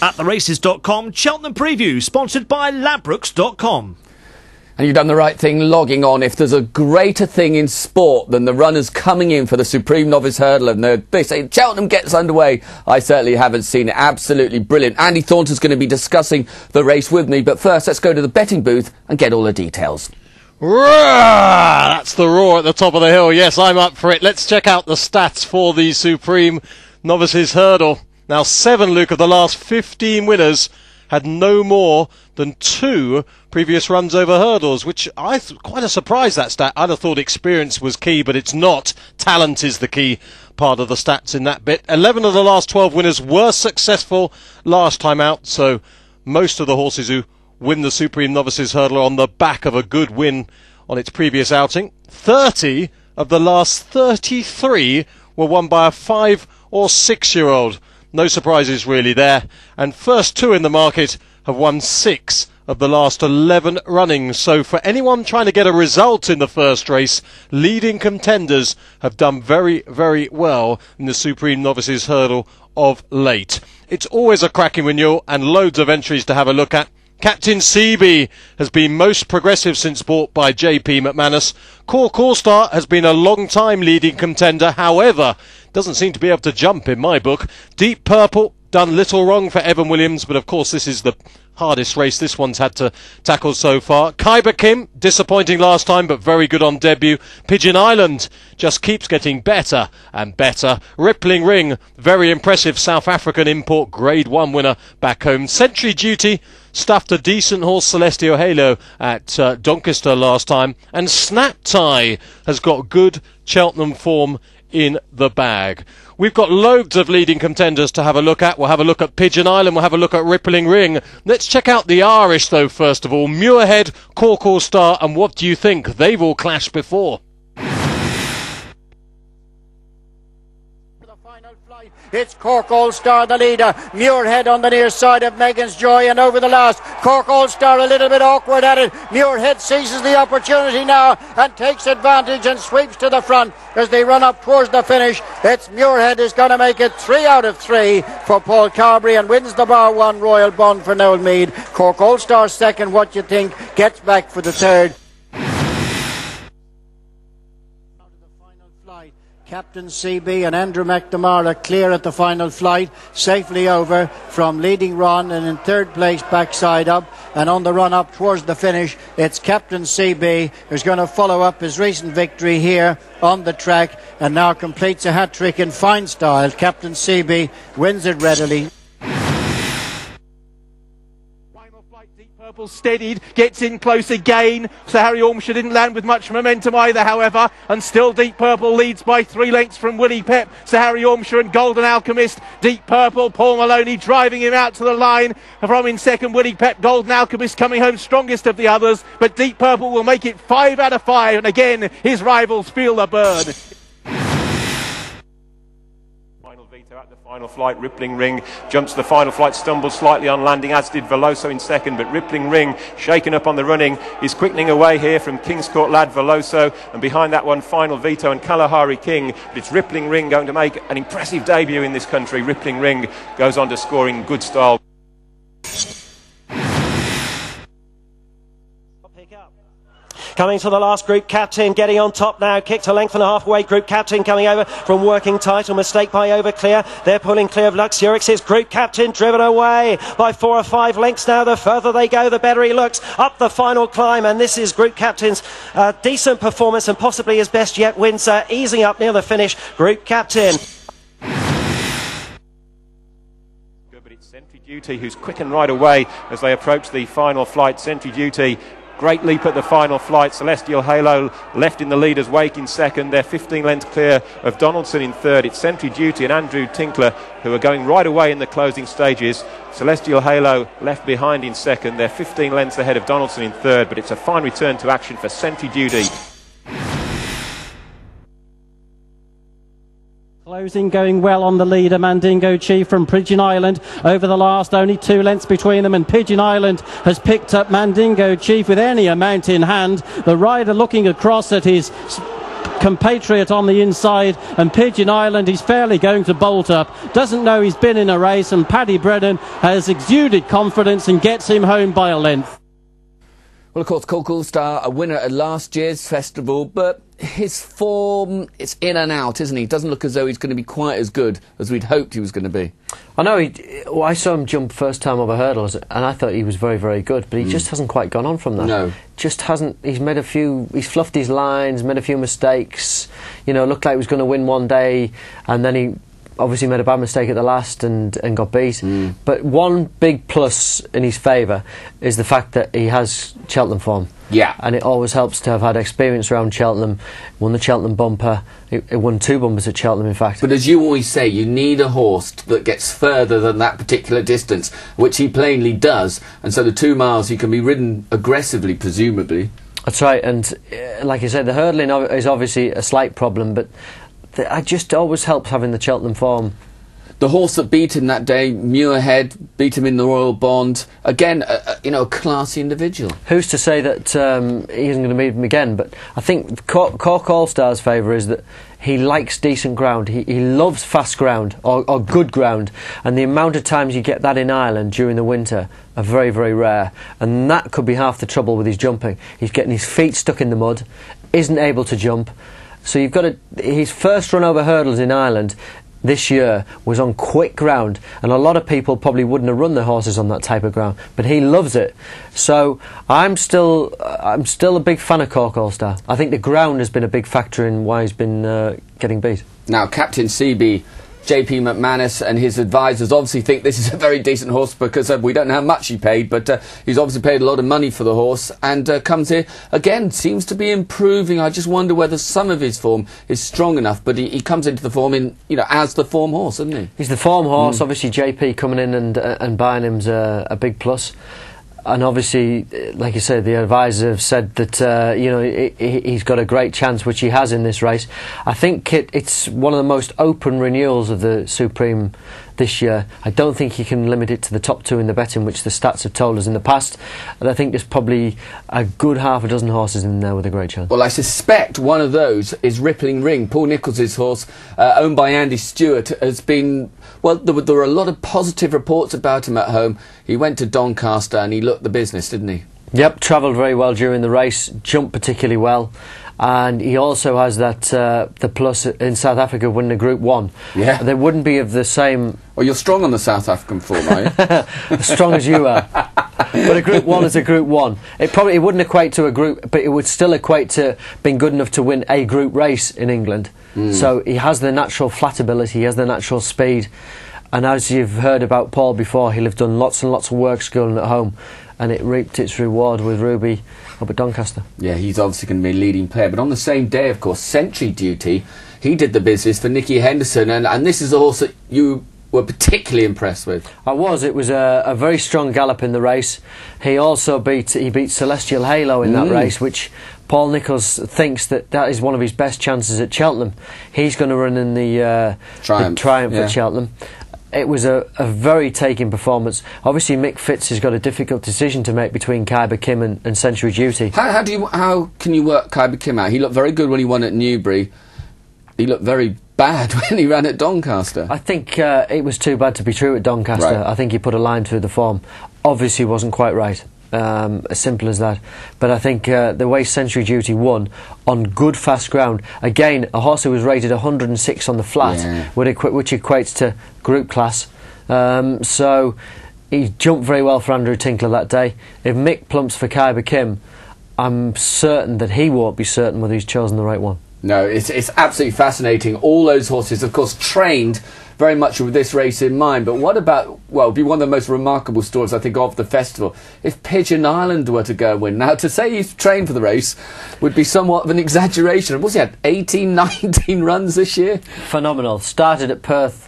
At theraces.com, Cheltenham Preview, sponsored by Ladbrokes.com. And you've done the right thing logging on. If there's a greater thing in sport than the runners coming in for the Supreme Novice Hurdle and they say Cheltenham gets underway, I certainly haven't seen it. Absolutely brilliant. Andy Thornton's going to be discussing the race with me. But first, let's go to the betting booth and get all the details. Roar! That's the roar at the top of the hill. Yes, I'm up for it. Let's check out the stats for the Supreme Novices Hurdle. Now, 7, Luke, of the last 15 winners had no more than 2 previous runs over hurdles, which quite a surprise, that stat. I'd have thought experience was key, but it's not. Talent is the key part of the stats in that bit. 11 of the last 12 winners were successful last time out, so most of the horses who win the Supreme Novices Hurdle are on the back of a good win on its previous outing. 30 of the last 33 were won by a 5 or 6-year-old. No surprises really there. And first 2 in the market have won 6 of the last 11 runnings. So for anyone trying to get a result in the first race, leading contenders have done very, very well in the Supreme Novices Hurdle of late. It's always a cracking renewal and loads of entries to have a look at. Captain Cee Bee has been most progressive since bought by JP McManus. Cork All-Star has been a long time leading contender, however, doesn't seem to be able to jump in my book. Deep Purple, done little wrong for Evan Williams, but of course this is the hardest race this one's had to tackle so far. Khyber Kim, disappointing last time, but very good on debut. Pigeon Island just keeps getting better and better. Rippling Ring, very impressive South African import, Grade 1 winner back home. Sentry Duty stuffed a decent horse, Celestial Halo, at Doncaster last time. And Snap Tie has got good Cheltenham form in the bag. We've got loads of leading contenders to have a look at. We'll have a look at Pigeon Island, we'll have a look at Rippling Ring. Let's check out the Irish though first of all. Muirhead, Cork All-Star, and what do you think? They've all clashed before. It's Cork All-Star, the leader. Muirhead on the near side of Megan's Joy and over the last. Cork All-Star a little bit awkward at it. Muirhead seizes the opportunity now and takes advantage and sweeps to the front as they run up towards the finish. It's Muirhead is going to make it 3 out of 3 for Paul Carberry and wins the Bar 1 Royal Bond for Noel Meade. Cork All-Star second, what you think? Gets back for the third. Captain Cee Bee and Andrew McNamara clear at the final flight, safely over from leading Ron and in third place backside up, and on the run up towards the finish it's Captain Cee Bee who's going to follow up his recent victory here on the track and now completes a hat-trick in fine style. Captain Cee Bee wins it readily. Deep Purple steadied, gets in close again. Sir Harry Ormshire didn't land with much momentum either, however, and still Deep Purple leads by 3 lengths from Willie Pep. Sir Harry Ormshire and Golden Alchemist. Deep Purple, Paul Maloney driving him out to the line. From in second, Willie Pep. Golden Alchemist coming home strongest of the others, but Deep Purple will make it 5 out of 5, and again his rivals feel the burn. At the final flight, Rippling Ring jumps the final flight, stumbles slightly on landing, as did Veloso in second, but Rippling Ring, shaken up on the running, is quickening away here from King's Court lad Veloso, and behind that one, Final Veto and Kalahari King. But it's Rippling Ring going to make an impressive debut in this country. Rippling Ring goes on to score in good style. Coming to the last, Group Captain getting on top now, kicked a length and a half away. Group Captain coming over from Working Title, mistake by Overclear. They're pulling clear of Luxurix. Is Group Captain driven away by 4 or 5 lengths now. The further they go, the better he looks up the final climb, and this is Group Captain's decent performance and possibly his best yet. Wins easing up near the finish. Group Captain. But it's Sentry Duty who's quickened right away as they approach the final flight. Sentry Duty, great leap at the final flight. Celestial Halo left in the leader's wake in second. They're 15 lengths clear of Donaldson in third. It's Sentry Duty and Andrew Tinkler who are going right away in the closing stages. Celestial Halo left behind in second. They're 15 lengths ahead of Donaldson in third, but it's a fine return to action for Sentry Duty. Closing going well on the leader, Mandingo Chief from Pigeon Island. Over the last, only 2 lengths between them, and Pigeon Island has picked up Mandingo Chief with any amount in hand. The rider looking across at his compatriot on the inside, and Pigeon Island, he's fairly going to bolt up. Doesn't know he's been in a race, and Paddy Brennan has exuded confidence and gets him home by a length. Well, of course, Cork All-Star, a winner at last year's festival, but his form is in and out, isn't he? Doesn't look as though he's going to be quite as good as we'd hoped he was going to be. I know, I saw him jump first time over hurdles, and I thought he was very, very good, but he just hasn't quite gone on from that. No. Just hasn't, he's fluffed his lines, made a few mistakes, you know, looked like he was going to win one day, and then he obviously made a bad mistake at the last and got beat. But one big plus in his favour is the fact that he has Cheltenham form. Yeah. And it always helps to have had experience around Cheltenham. Won the Cheltenham bumper. It won 2 bumpers at Cheltenham, in fact. But as you always say, you need a horse that gets further than that particular distance, which he plainly does. And so the 2 miles, he can be ridden aggressively, presumably. That's right. And like I said, the hurdling is obviously a slight problem, but it just always helps having the Cheltenham form. The horse that beat him that day, Muirhead, beat him in the Royal Bond. Again, you know, a classy individual. Who's to say that he isn't going to meet him again? But I think Cork All-Star's favour is that he likes decent ground. He loves fast ground or good ground. And the amount of times you get that in Ireland during the winter are very, very rare. And that could be half the trouble with his jumping. He's getting his feet stuck in the mud, isn't able to jump. So you've got his first run over hurdles in Ireland this year was on quick ground, and a lot of people probably wouldn't have run their horses on that type of ground, but he loves it. So I'm still a big fan of Cork All-Star. I think the ground has been a big factor in why he's been getting beat. Now, Captain Cee Bee, JP McManus and his advisors obviously think this is a very decent horse because we don't know how much he paid, but he's obviously paid a lot of money for the horse and comes here again, seems to be improving. I just wonder whether some of his form is strong enough, but he comes into the form in, you know, as the form horse, isn't he? He's the form horse. Obviously JP coming in and buying him's a big plus. And obviously, like you said, the advisors have said that you know, he's got a great chance, which he has in this race. I think it's one of the most open renewals of the Supreme this year. I don't think you can limit it to the top 2 in the betting, which the stats have told us in the past. And I think there's probably a good half a dozen horses in there with a great chance. Well, I suspect one of those is Rippling Ring. Paul Nicholls' horse, owned by Andy Stewart, has been... Well, there were a lot of positive reports about him at home. He went to Doncaster and he looked the business, didn't he? Yep, travelled very well during the race, jumped particularly well. And he also has that the plus in South Africa winning a Group 1. Yeah. They wouldn't be of the same... Well, you're strong on the South African form, are you? As strong as you are. But a Group 1 is a Group 1. It wouldn't equate to a group, but it would still equate to being good enough to win a group race in England. So he has the natural flat ability, he has the natural speed. And as you've heard about Paul before, he'll have done lots and lots of work schooling at home, and it reaped its reward with Ruby up at Doncaster. Yeah, he's obviously going to be a leading player. But on the same day, of course, Sentry Duty, he did the business for Nicky Henderson, and this is a horse that you were particularly impressed with. I was. It was a very strong gallop in the race. He also beat Celestial Halo in that race, which Paul Nicholls thinks that is one of his best chances at Cheltenham. He's going to run in the Triumph at Cheltenham. It was a very taking performance. Obviously, Mick Fitz has got a difficult decision to make between Khyber Kim and Sentry Duty. How can you work Khyber Kim out? He looked very good when he won at Newbury. He looked very bad when he ran at Doncaster. I think it was too bad to be true at Doncaster. Right. I think he put a line through the form. Obviously wasn't quite right. As simple as that. But I think the way Sentry Duty won on good fast ground, again, a horse who was rated 106 on the flat, which equates to group class. So he jumped very well for Andrew Tinkler that day. If Mick plumps for Khyber Kim, I'm certain that he won't be certain whether he's chosen the right one. No, it's absolutely fascinating. All those horses, of course, trained very much with this race in mind. But what about, well, it'd be one of the most remarkable stories, I think, of the festival, if Pigeon Island were to go and win. Now, to say he's trained for the race would be somewhat of an exaggeration. What's he had, 18, 19 runs this year? Phenomenal. Started at Perth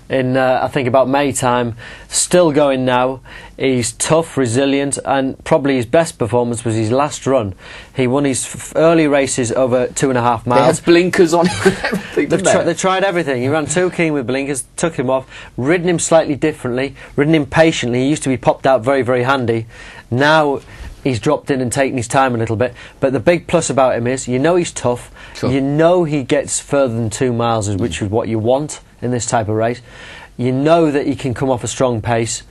in, I think, about May time. Still going now. He's tough, resilient, and probably his best performance was his last run. He won his early races over 2.5 miles. They had blinkers on everything, they tried everything. He ran too keen with blinkers, took him off, ridden him slightly differently, ridden him patiently. He used to be popped out very, very handy. Now he's dropped in and taken his time a little bit. But the big plus about him is, you know he's tough. Sure. You know he gets further than 2 miles, which is what you want in this type of race. You know that he can come off a strong pace.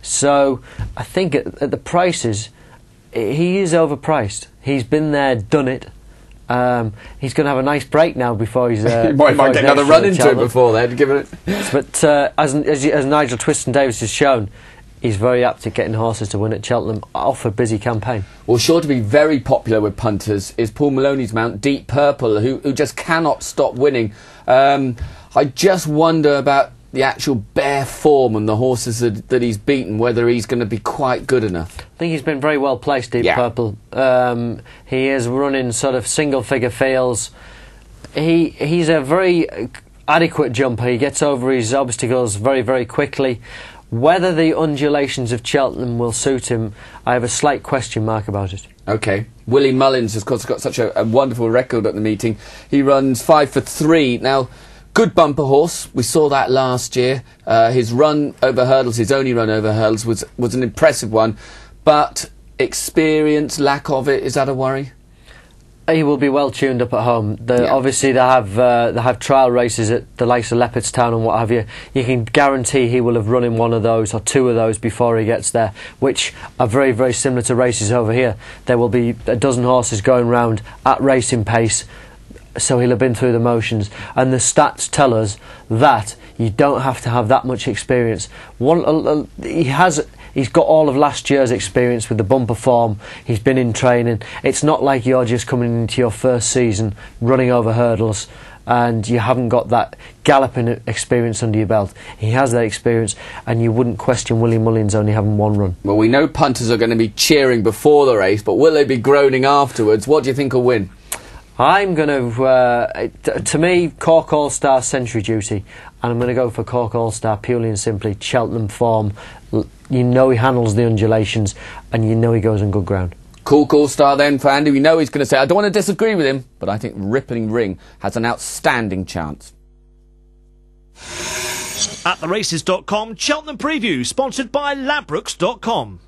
So I think at the prices, he is overpriced. He's been there, done it. He's going to have a nice break now before he's... he might get another run into it before then, give it... But as Nigel Twiston-Davies has shown, he's very apt at getting horses to win at Cheltenham off a busy campaign. Well, sure to be very popular with punters is Paul Maloney's mount, Deep Purple, who just cannot stop winning. I just wonder about the actual bare form and the horses that he's beaten, whether he's going to be quite good enough. I think he's been very well placed, Deep Purple. He is running sort of single-figure fields. He's a very adequate jumper. He gets over his obstacles very, very quickly. Whether the undulations of Cheltenham will suit him, I have a slight question mark about it. OK. Willie Mullins, of course, got such a wonderful record at the meeting. He runs 5-for-3. Now, good bumper horse. We saw that last year. His run over hurdles, his only run over hurdles, was an impressive one. But experience, lack of it, is that a worry? He will be well tuned up at home. Obviously, they have trial races at the likes of Leopardstown and what have you. You can guarantee he will have run in one of those or two of those before he gets there, which are very, very similar to races over here. There will be a dozen horses going round at racing pace, so he'll have been through the motions. And the stats tell us that you don't have to have that much experience. He's got all of last year's experience with the bumper form. He's been in training. It's not like you're just coming into your first season running over hurdles and you haven't got that galloping experience under your belt. He has that experience, and you wouldn't question Willie Mullins only having one run. Well, we know punters are going to be cheering before the race, but will they be groaning afterwards? What do you think will win? I'm going to me, Cork All-Star Sentry Duty, and I'm going to go for Cork All-Star purely and simply Cheltenham form. You know he handles the undulations, and you know he goes on good ground. Cool All-Star then for Andy. We know he's going to say, I don't want to disagree with him, but I think Rippling Ring has an outstanding chance. At theraces.com, Cheltenham Preview, sponsored by Ladbrokes.com.